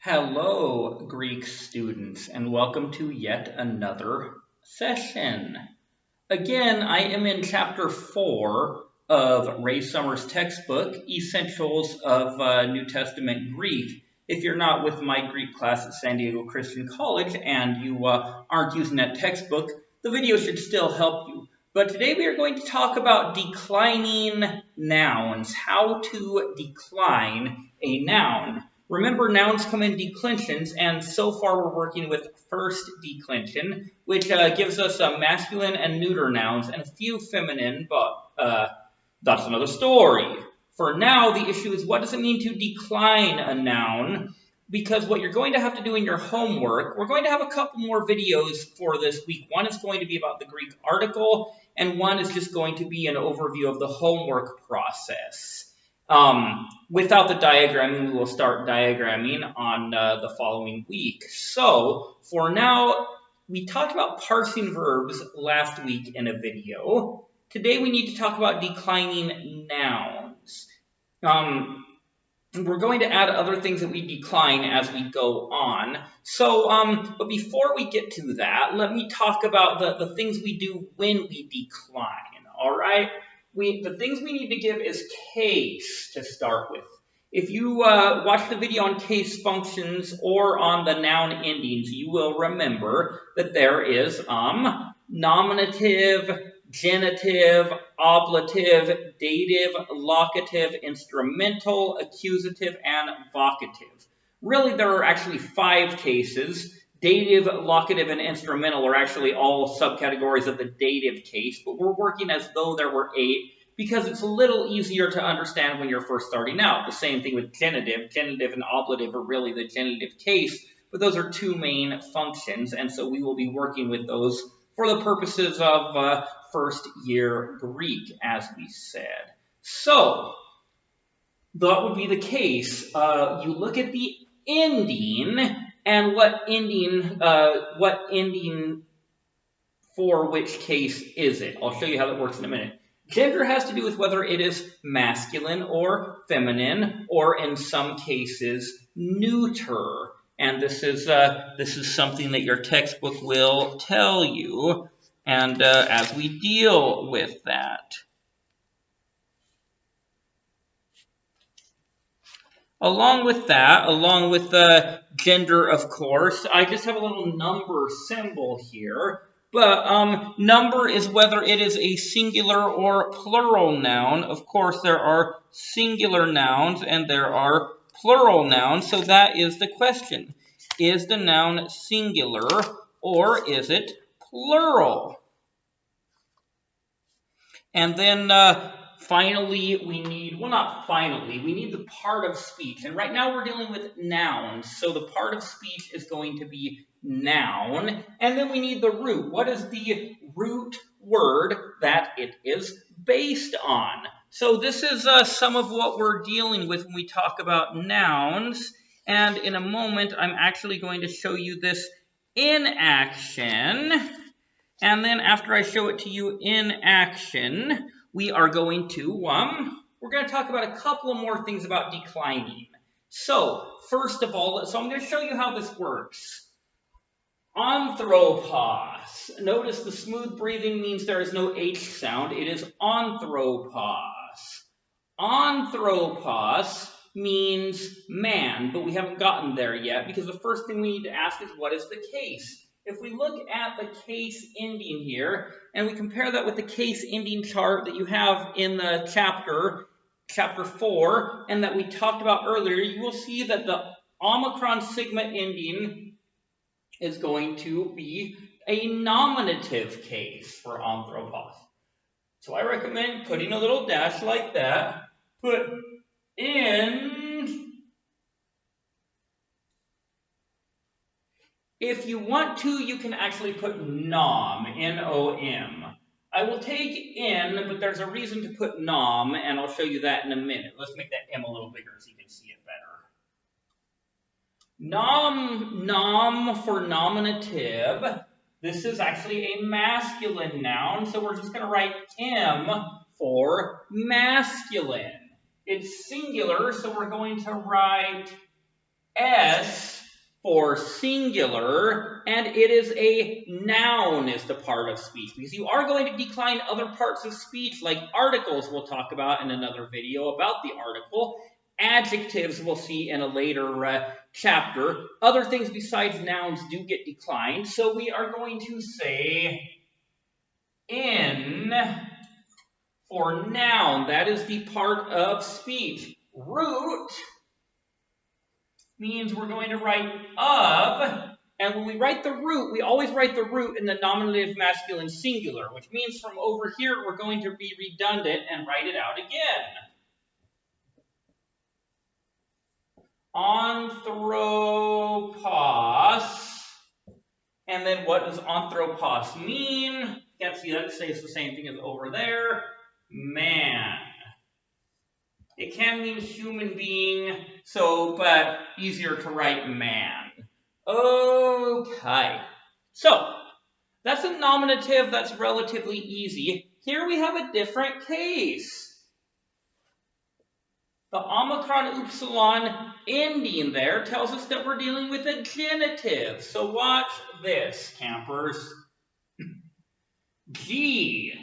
Hello, Greek students, and welcome to yet another session. Again, I am in chapter 4 of Ray Summers' textbook, Essentials of New Testament Greek. If you're not with my Greek class at San Diego Christian College and you aren't using that textbook, the video should still help you. But today we are going to talk about declining nouns, how to decline a noun. Remember, nouns come in declensions, and so far we're working with first declension, which gives us masculine and neuter nouns and a few feminine, but that's another story. For now, the issue is what does it mean to decline a noun? Because what you're going to have to do in your homework, we're going to have a couple more videos for this week. One is going to be about the Greek article, and one is just going to be an overview of the homework process. Without the diagramming, we will start diagramming on the following week. So, for now, we talked about parsing verbs last week in a video. Today, we need to talk about declining nouns. We're going to add other things that we decline as we go on. So, but before we get to that, let me talk about the things we do when we decline, all right? The things we need to give is case to start with. If you watch the video on case functions or on the noun endings, you will remember that there is nominative, genitive, ablative, dative, locative, instrumental, accusative, and vocative. Really, there are actually 5 cases. Dative, locative, and instrumental are actually all subcategories of the dative case, but we're working as though there were 8 because it's a little easier to understand when you're first starting out. The same thing with genitive. Genitive and ablative are really the genitive case, but those are 2 main functions, and so we will be working with those for the purposes of first year Greek, as we said. So, that would be the case. You look at the ending, and what ending for which case is it? I'll show you how that works in a minute. Gender has to do with whether it is masculine or feminine, or in some cases, neuter. And this is something that your textbook will tell you, and as we deal with that. Along with that, along with the gender, of course, I just have a little number symbol here. But number is whether it is a singular or plural noun. Of course, there are singular nouns and there are plural nouns, so that is the question. Is the noun singular or is it plural? And then finally, we need, well, not finally, we need the part of speech. And right now we're dealing with nouns. So the part of speech is going to be noun. And then we need the root. What is the root word that it is based on? So this is some of what we're dealing with when we talk about nouns. And in a moment, I'm actually going to show you this in action. And then after I show it to you in action, we are going to, we're going to talk about a couple of more things about declining. So, first of all, I'm going to show you how this works. Anthropos. Notice the smooth breathing means there is no H sound. It is anthropos. Anthropos means man, but we haven't gotten there yet because the first thing we need to ask is what is the case? If we look at the case ending here, and we compare that with the case ending chart that you have in the chapter 4, and that we talked about earlier, you will see that the Omicron sigma ending is going to be a nominative case for anthropos. So I recommend putting a little dash like that, put in. If you want to, you can actually put nom, N-O-M. I will take in, but there's a reason to put nom, and I'll show you that in a minute. Let's make that M a little bigger so you can see it better. Nom for nominative. This is actually a masculine noun, so we're just going to write M for masculine. It's singular, so we're going to write S for singular, and it is a noun is the part of speech, because you are going to decline other parts of speech like articles we'll talk about in another video about the article. Adjectives we'll see in a later chapter. Other things besides nouns do get declined, so we are going to say in for noun. That is the part of speech. Root means we're going to write of, and when we write the root, we always write the root in the nominative masculine singular, which means from over here we're going to be redundant and write it out again. Anthropos. And then what does anthropos mean? Can't see that, say it's the same thing as over there. Man. It can mean human being, but easier to write man. Okay. So, that's a nominative that's relatively easy. Here we have a different case. The Omicron Upsilon ending there tells us that we're dealing with a genitive. So watch this, campers. G.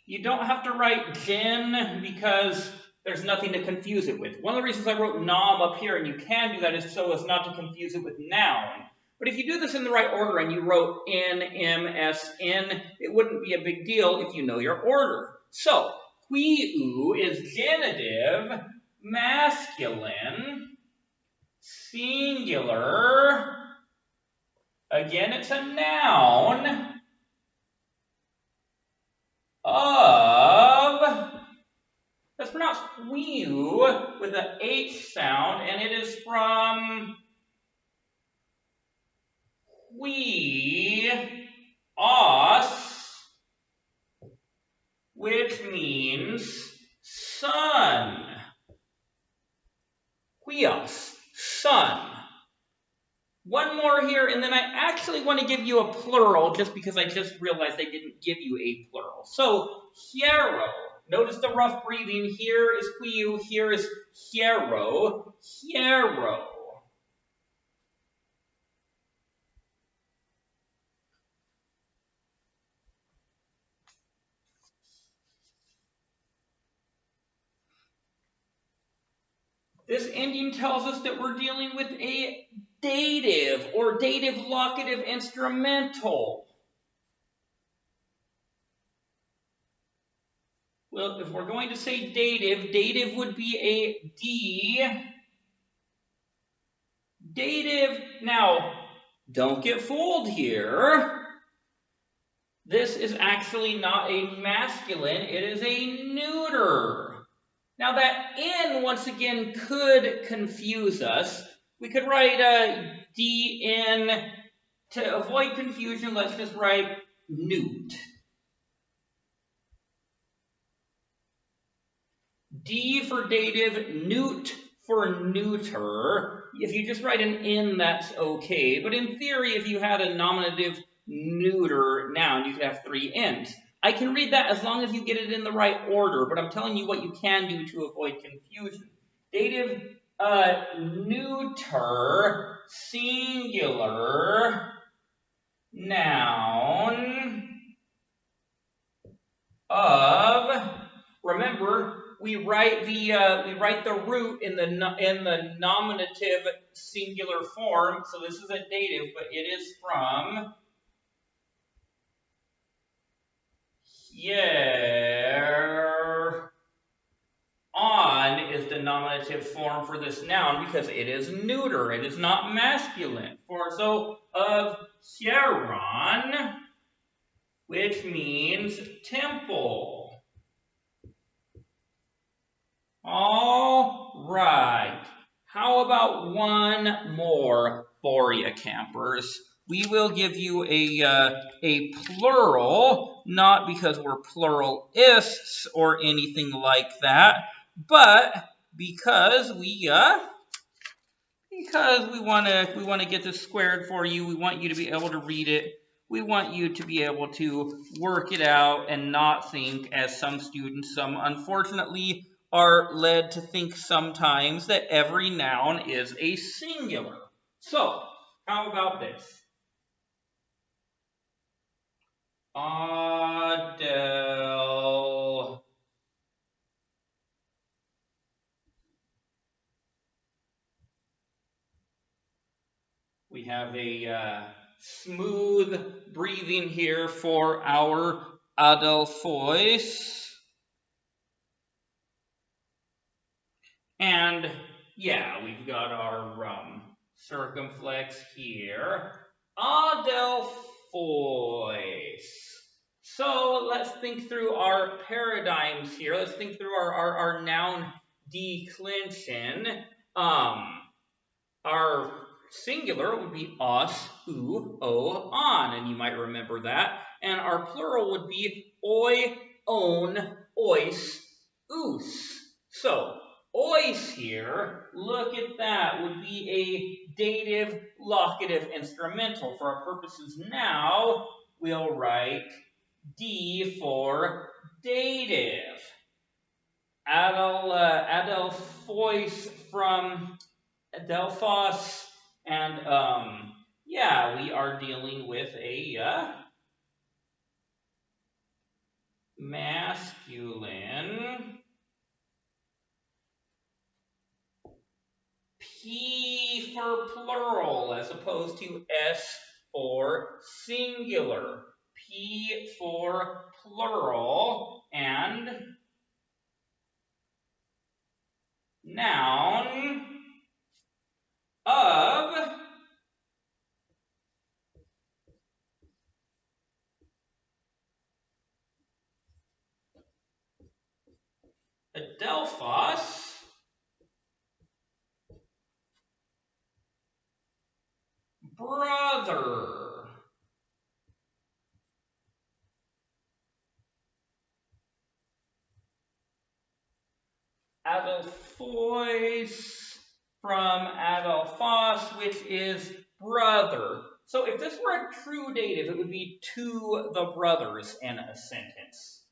You don't have to write gen because there's nothing to confuse it with. One of the reasons I wrote nom up here, and you can do that, is so as not to confuse it with noun. But if you do this in the right order and you wrote N, M, S, N, it wouldn't be a big deal if you know your order. So, quiu is genitive, masculine, singular. Again, it's a noun. Of, that's pronounced quiu with an H sound, and it is from we, us, which means sun. Huios, sun. One more here, and then I actually want to give you a plural just because I just realized I didn't give you a plural. So, hiero. Notice the rough breathing. Here is quiu, here is hiero. Hiero. This ending tells us that we're dealing with a dative or dative locative instrumental. Well, if we're going to say dative, dative would be a D. Dative, now, don't get fooled here. This is actually not a masculine, it is a neuter. Now that N, once again, could confuse us. We could write DN. To avoid confusion, let's just write neut. D for dative, neut for neuter. If you just write an N, that's okay. But in theory, if you had a nominative neuter noun, you could have 3 N's. I can read that as long as you get it in the right order, but I'm telling you what you can do to avoid confusion. Dative, neuter, singular, noun, of. Remember, we write the root in the nominative singular form, so this is a dative, but it is from here on is the nominative form for this noun because it is neuter. It is not masculine. So of hieron, which means temple. All right. How about one more for you, campers? We will give you a plural, not because we're pluralists or anything like that, but because we want to get this squared for you. We want you to be able to read it. We want you to be able to work it out and not think, as some students, unfortunately, are led to think sometimes, that every noun is a singular. So, how about this? Adele. We have a smooth breathing here for our Adelphois. And yeah, we've got our circumflex here. Adelphois. So let's think through our paradigms here. Let's think through our noun declension. Our singular would be us, u, o, on, and you might remember that. And our plural would be oi, on, ois, us. So, ois here, look at that, would be a dative, locative, instrumental. For our purposes now, we'll write D for dative. Adelphois from Delphos, and yeah, we are dealing with a masculine. P for plural as opposed to S for singular. P for plural, and noun of Adelphos, brother. Adelphois from Adelphos, which is brother. So if this were a true dative, it would be to the brothers in a sentence.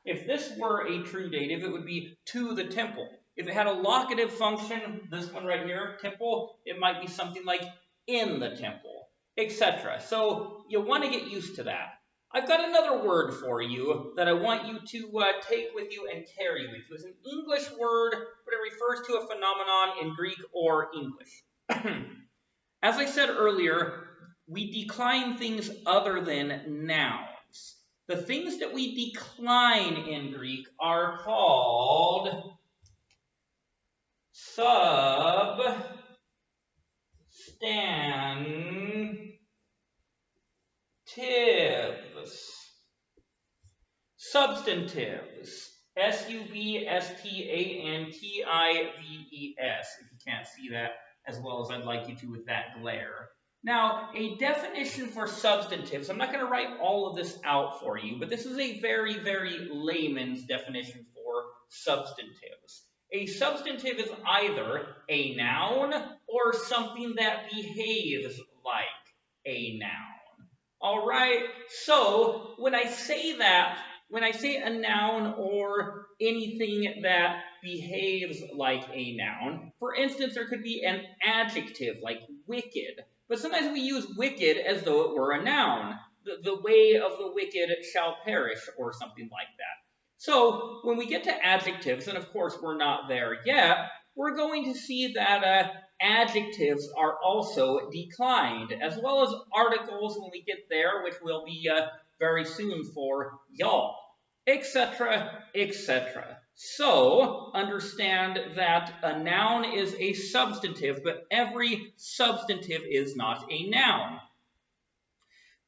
If this were a true dative, it would be to the temple. If it had a locative function, this one right here, temple, it might be something like in the temple, etc. So you want to get used to that. I've got another word for you that I want you to take with you and carry with you. It's an English word, but it refers to a phenomenon in Greek or English. As I said earlier, we decline things other than nouns. The things that we decline in Greek are called substantives. Substantives. Substantives. If you can't see that as well as I'd like you to with that glare. Now, a definition for substantives, I'm not going to write all of this out for you, but this is a very, very layman's definition for substantives. A substantive is either a noun or something that behaves like a noun. All right, so when I say a noun or anything that behaves like a noun, for instance, there could be an adjective like wicked, but sometimes we use wicked as though it were a noun. The way of the wicked shall perish, or something like that. So when we get to adjectives, and of course we're not there yet, we're going to see that adjectives are also declined, as well as articles when we get there, which will be very soon for y'all, etc., etc. So, understand that a noun is a substantive, but every substantive is not a noun.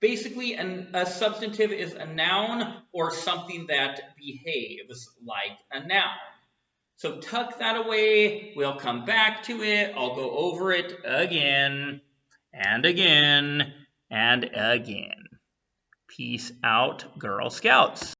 Basically, a substantive is a noun or something that behaves like a noun. So tuck that away. We'll come back to it. I'll go over it again and again and again. Peace out, Girl Scouts.